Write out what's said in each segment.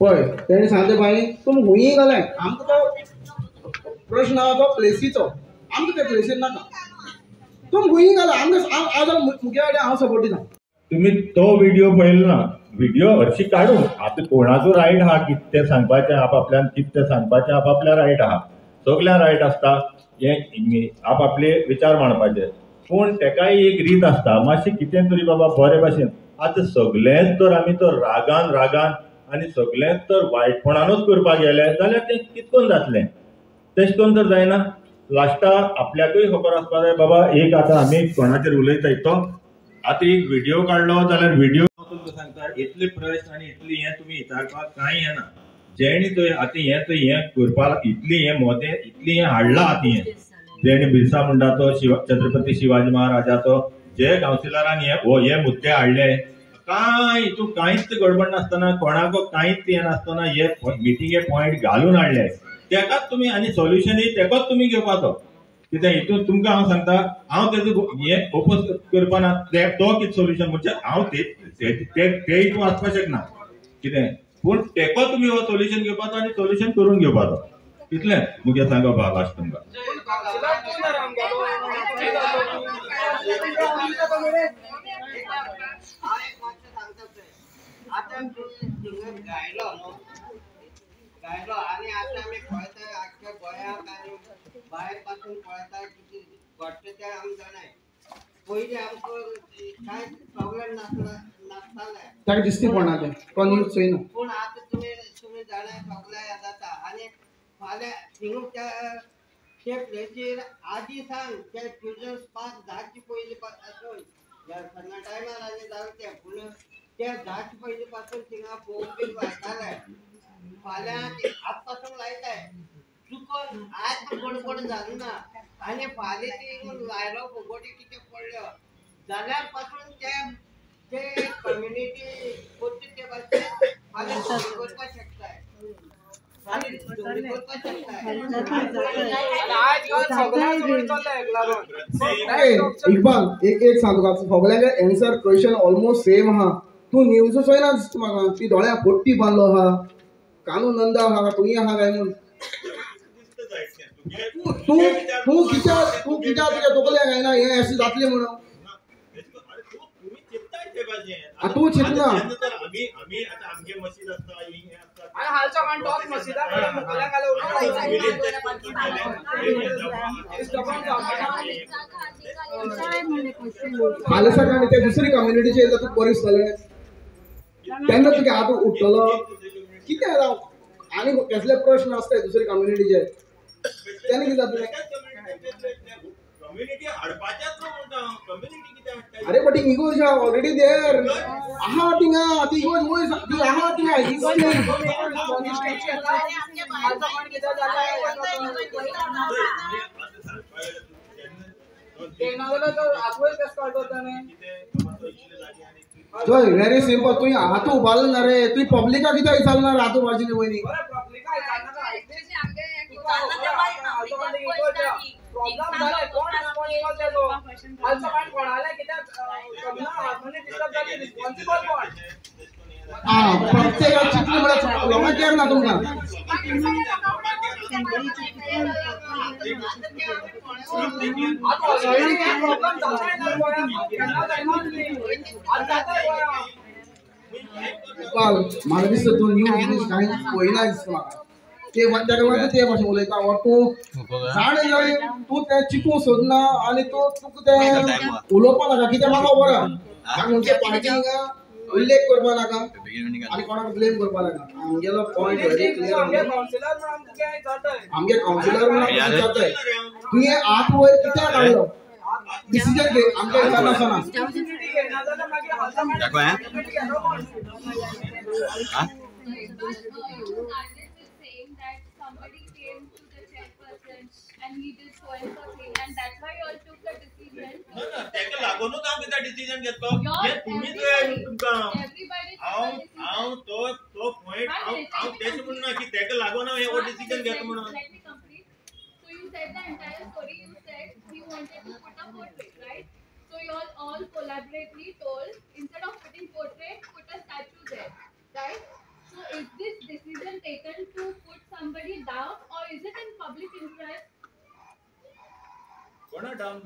पळय तेणी सांगले बाई तुम हुंयी घाले आमकां तो प्रश्न आहा तो प्लेसीचो आमकां ते प्लेसीर नाका तुम हुंयी घाला आमकां आज मुख्या वाटे हांव सपोर्ट दिता तुम्ही तो व्हिडिओ पळयलो ना व्हिडिओ हरशी काडून आता कोणाचो रायट आहा कितें सांगपाचें आपापल्यान कितें सांगपाचें आपापल्या रायट आहा सगळ्यां रायट आसता हे आपापले विचार मांडपाचे पूण तेकाय एक रीत आसता मातशें कितें तरी बाबा बरे भाशेन आतां सगळेंच तर आमी तो रागान आनी सगळेंच तर वायटपणानूच करपाक गेले जाल्यार तें कितकोन जातलें तशें करून तर जायना लास्टाक आपल्याकूय खबर आसपा जाय बाबा एक आतां आमी कोणाचेर उलयताय तो आतां एक व्हिडिओ काडलो जाल्यार व्हिडिओ तुमकां सांगता इतले प्रश्न आनी इतली हें तुमी विचारपाक कांय हें ना जेणे थंय आतां हें करपाक इतली हें मोदें इतली हें हाडलां आतां हें जेणे बिरसा मुंडा तो छत्रपती शिवाजी महाराजाचो जे कावन्सिलरान हे मुद्दे हाडले कांय हितून कांयच गडबड नासतना कोणाको कांयच हें नासतना हे मिटिंगे पॉयंट घालून हाडले तेकाच तुमी आनी सोल्युशनूय तेकोच तुमी घेवपाचो कित्याक हितून तुमकां हांव सांगता हांव तेजो हें ओपोज करपाना तो कितें सोल्युशन म्हणजे हांव ते हितून वचपाक शकना कितें पूण तेको तुमी हो सोल्युशन घेवपाचो आनी सोल्युशन करून घेवपाचो इतलें मुगे सांगप आहा लास्ट तुमकां गायलो आणि आता आम्ही पळयता आख्या गोंयाक आनी भायर पासून पळयता कितें घडटा तें आमी जाणाय पयलीं आमकां कांय प्रॉब्लेम नासताले ताका दिसती कोणाक तो न्यूज चोयना पूण आतां तुमी जाणाय सगळें जाता आनी फाल्यां थिंग ते प्लेसीर आदी सांग ते चिल्ड्रन्स पार्क जावचे पयलीं पासून सन्ना टायमार आनी जावं ते पूण ते जावचे पयलीं पासून थिंगा पळोवपी वयताले फाल्यां आज पासून लायताय चुकोन आज गडबड जाली ना आनी फाल्यां ती लायलो फुगोटी कितें पडल्यो जाल्यार पासून ते कम्युनिटी कोची ते भाशेन फाल्यां करपाक शकताय इकबाल एक सांगता सगळ्यांचे एन्सर क्वेश्चन ऑलमोस्ट सेम आहा तू न्यूज चोयना दिसता म्हाका ती दोळ्या पोट्टी बांदलो आहा कानू नंदा आहा तुय आहा काय म्हूण तू कित्याक तुज्या तोकल्या गायना हें अशें जातलें म्हणून तूं चिंतना फाल्यां सकाळीं ते दुसरी कम्युनिटीचे येयला तूं बरें दिसतलें तेन्ना तुगे हात उठतलो कितें राव आनी कसले प्रश्न आसताय दुसरे कम्युनिटीचे तेन्ना कितें जातलें अरे but ego is already there आहा थिंगा ती इगो ती आहा थिंगा जय व्हेरी सिंपल तुवें हात उबारलो ना रे तुवें पब्लिका कित्याक विचारना हात उबारची पयलीं प्रत्येकाक चिंतली म्हळ्यार लोकांक केर ना तुमकां म्हाका दिसता तूं न्यूज कांय पळयना दिसता म्हाका ते तेका ते भाशेन उलयता तूं जाण जाय तूं तें चिंतूंक सोदना आनी तूं तुका तें उलोवपा नाका कित्याक म्हाका खबर आहा म्हणजे पार्टींग उल्लेख करपा नाका आनी कोणाक ब्लेम करपा नाका आमगेलो पॉयंट व्हेरी क्लियर आमगे कावन्सिलर म्हणून जाताय तुवें हात वयर कित्याक काडलो डिसिजन घे आमच्या विचार नासतना and he did so and so thing and that's why you all took the decision तेका लागूनच हांव कित्याक डिसिजन घेतलो हे तुमीच तुमकां हांव तो पॉइंट हांव तेच म्हणना की तेका लागून हांव हे डिसिजन घेतलो म्हणून let me complete so you said the entire story you said he wanted to put a portrait right so you all collaboratively told instead of putting portrait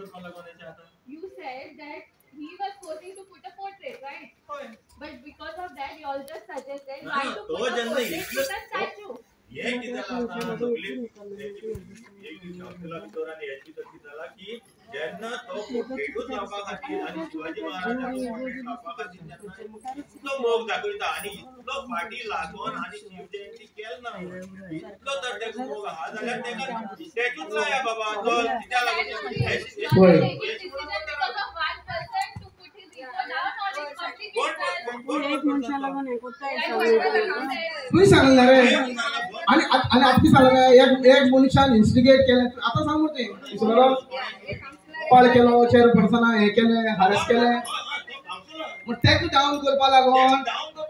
करपाक लागून अशें आता You said that he was forcing to put a portrait, right? होय But because of that, you all just suggested No, why no, to तो put a जेन्ना portrait इतलो- with a statue. हे कितें जाता सगळी एक शास्त्रला भितर आनी हेची तशी जाला की जेन्ना तो पोर्ट्रेटूच लावपा खातीर आनी शिवाजी महाराजाचो पोर्ट्रेट लावपा खातीर जेन्ना इतलो मोग दाखयता आनी इतलो फाटी लागून आनी शिवजयंती केलना इतलो तर तेका मोग आहा जाल्यार तेका स्टॅच्यूच लाया बाबा तो कित्याक That लागून was the होय. decision because of one person to put his ego down or it's completely तुम्ही सांगणार रे आणि आता सांगणार एक मनशान इन्स्टिगेट केलं आता सांगू ते दुसऱ्याला कॉल केलो चेअरपर्सना हे केले हॅरेस केले मग तेका डाऊन करपा लागून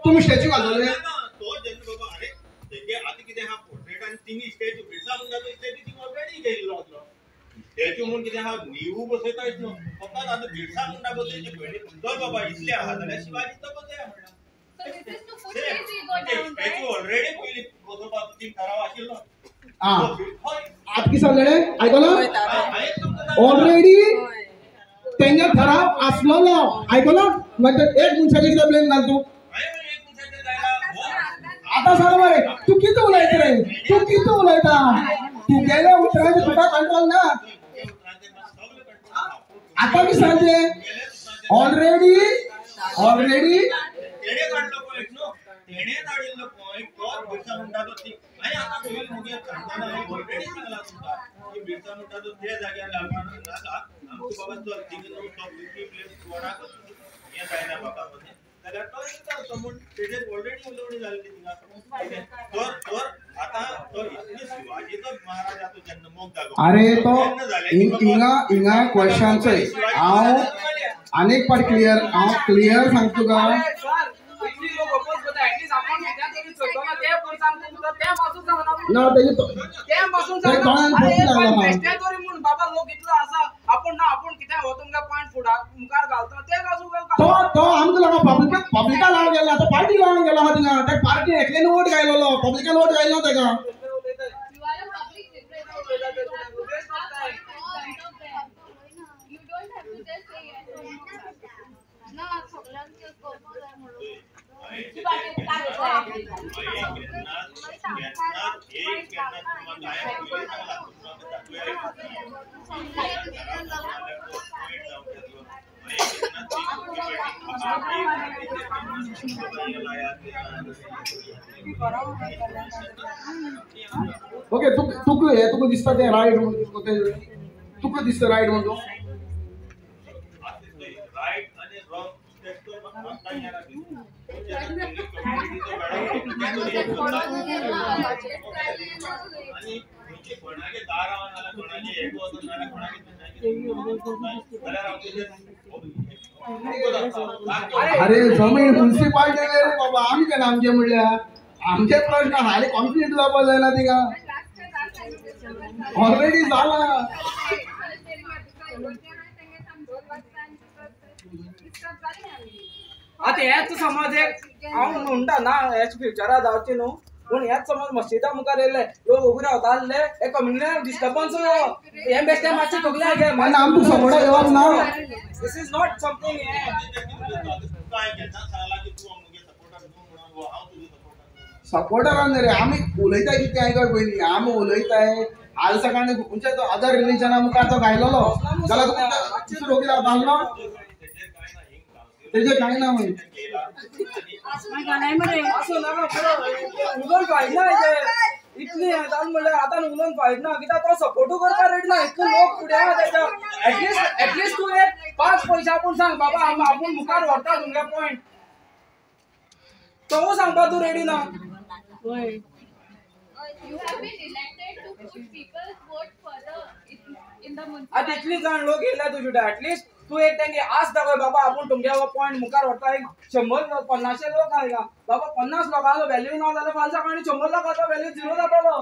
तुम्ही स्टॅच्यू घालवले तो जेन्ना बाबा अरे तेगे आता कितें हा पोर्ट्रेट आनी तिनी स्टॅच्यू बिर्सा मुंडा तो स्टॅच्यू तिंग ऑलरेडी गेल्लो आसलो स्टॅच्यू म्हूण कितें हा नीव बसयता इतलो फक्त आता बिर्सा मुंडा बसयचे पयलीं जर बाबा इतले आहा जाल्यार शिवाजीचो बसया म्हणला So this is to put his ego down, statue right? Already पयलीं बसोवपाक ती ठराव आशिल्लो हा हय आता की सांगले ऐकलं ऑलरेडी त्यांच्या ठराव असलेलो ऐकलं म्हणजे एक मनशाचे किती ब्लेम घालतो आता सांग बरे तू किती उलयता रे तू किती उलयता तू गेल्या उतरायचे तुका कंट्रोल ना आता मी सांगते ऑलरेडी तेणे काढलो पॉइंट नो तेणे काढिल्लो पॉइंट तो बिर्सा मुंडाचो ती आनी आता पयलीं मुगे सांगताना हांवें ऑलरेडी सांगला तुमकां की बिर्सा मुंडाचो ते जाग्यार लागून नाका आमचो बाबा चल थिंग नो तो प्लेस कोणाकूच हें जायना बाबा मध्ये जाल्यार तो येता समोर तेजेर ऑलरेडी उलोवणी जाल्ली थिंगा तर आता तो इतली शिवाजीचो महाराजाचो जेन्ना मोग जागो अरे तो हिंगा क्वेश्चनचं हांव अनेक पाट क्लियर सांगतो का ना बाबा लोक इतलो आसा आपण कितें हो तुमका पॉइंट मुखार घालता ते तो आमकां लागून पब्लिका लावन गेला आता पार्टी लावन गेला हा थिंगा त्या पार्टी एकल्यान वोट घायलो पब्लिकान वोट घायलो तेका You are a public representative. You don't have to just say yes. No, सगळ्यांचे कोपो जाय म्हणून. ओके तुका दिसता ते राईट तुका दिसता राईट म्हणतो राईट आणि रॉंग आणि कोणागे दारा नाला कोणागे एक वचन नाला कोणागे अरे जमीन म्युन्सिपाल्टी रे बाबा आम्ही काय आमचे म्हणल्या आमचे प्रश्न हायली कॉन्फिडंट जावपा जायना तिका ऑलरेडी झाला आता हेच समज एक हांव म्हणटा ना हेच फ्युचरा जावचे न्हू पूण हेच समज मस्जिदा मुखार येयले लोक उबे रावता आसले एक कम्युनिटी डिस्टर्बन्स हे बेश्टे मातशे तकल्या घे आणि आमकां सपोर्टा येवप ना दिस इज नॉट समथिंग हे काय घेता सांगला की तू आमगे सपोर्टर तू म्हणून हांव तुजे सपोर्टर सपोर्टरान रे आमी उलयताय कितें आयकय पयलीं आमी उलयताय आज सकाळी खंयच्या तो अदर रिलीजना मुखार तो गायलोलो जाल्यार तुका रोगी रावता आसलो तेजे कांय ना म्हण असं नाका उलोवन फायद ना इतली जावन म्हणल्यार आतां उलोवन फायद ना कित्याक तो सपोर्टू करपाक रेडी ना इतले लोक फुडें आहा तेच्या एटलिस्ट तूं एक 5 पयशे आपूण सांग बाबा आपूण मुखार व्हरता तुमगे पॉयंट तो सांगपाक तूं रेडी ना You have been elected to put people's vote further in the municipality. आता इतली जाण लोक येयल्या तुजे एटलिस्ट तू एक तेंगे आस दाखय बाबा आपूण तुमगे हो पॉयंट मुखार व्हरता एक 100-50 लोक आहाय का बाबा 50 लोकांचो व्हॅल्यू ना जाल्यार फाल्यां सकाळी 100 लोकांचो व्हॅल्यू झिरो जातलो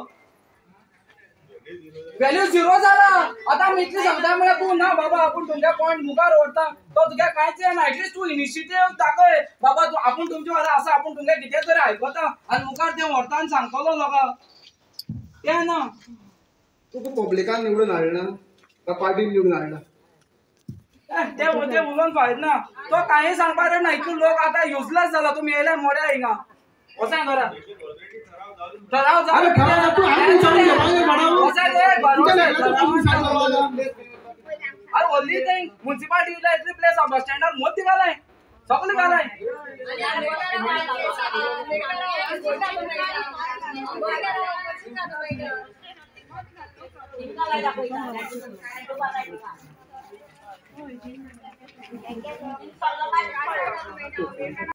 व्हॅल्यू झिरो जाला आता आमी इतली सांगता म्हळ्यार तू ना बाबा आपूण तुमगे पॉयंट मुखार व्हरता तो तुगे कांयच येना एटलिस्ट तू इनिशिएटीव दाखय बाबा तू आपूण तुमचे वाला आसा आपूण तुमगे कितें तरी आयकता आनी मुखार तें व्हरता आनी सांगतलो लोकांक तें ना तुका पब्लिकान निवडून हाडला का पार्टीन निवडून हाडला ते उलोवन फायद ना तो काही सांगपाक ना इतलो लोक आता युजलेस जाला तुम्ही येयल्या मोड्या हिंगा वसाय करा ठराव अरे ठराव तू आम्ही विचारून घे, बाहेर ठराव. तुझ्या लेकराचं कोणी सांगलं मला? अरे ओनली थिंग म्युन्सिपालिटीला इतली प्लेस बस स्टँडार मोदी घालाय सगळे घालाय Thank you.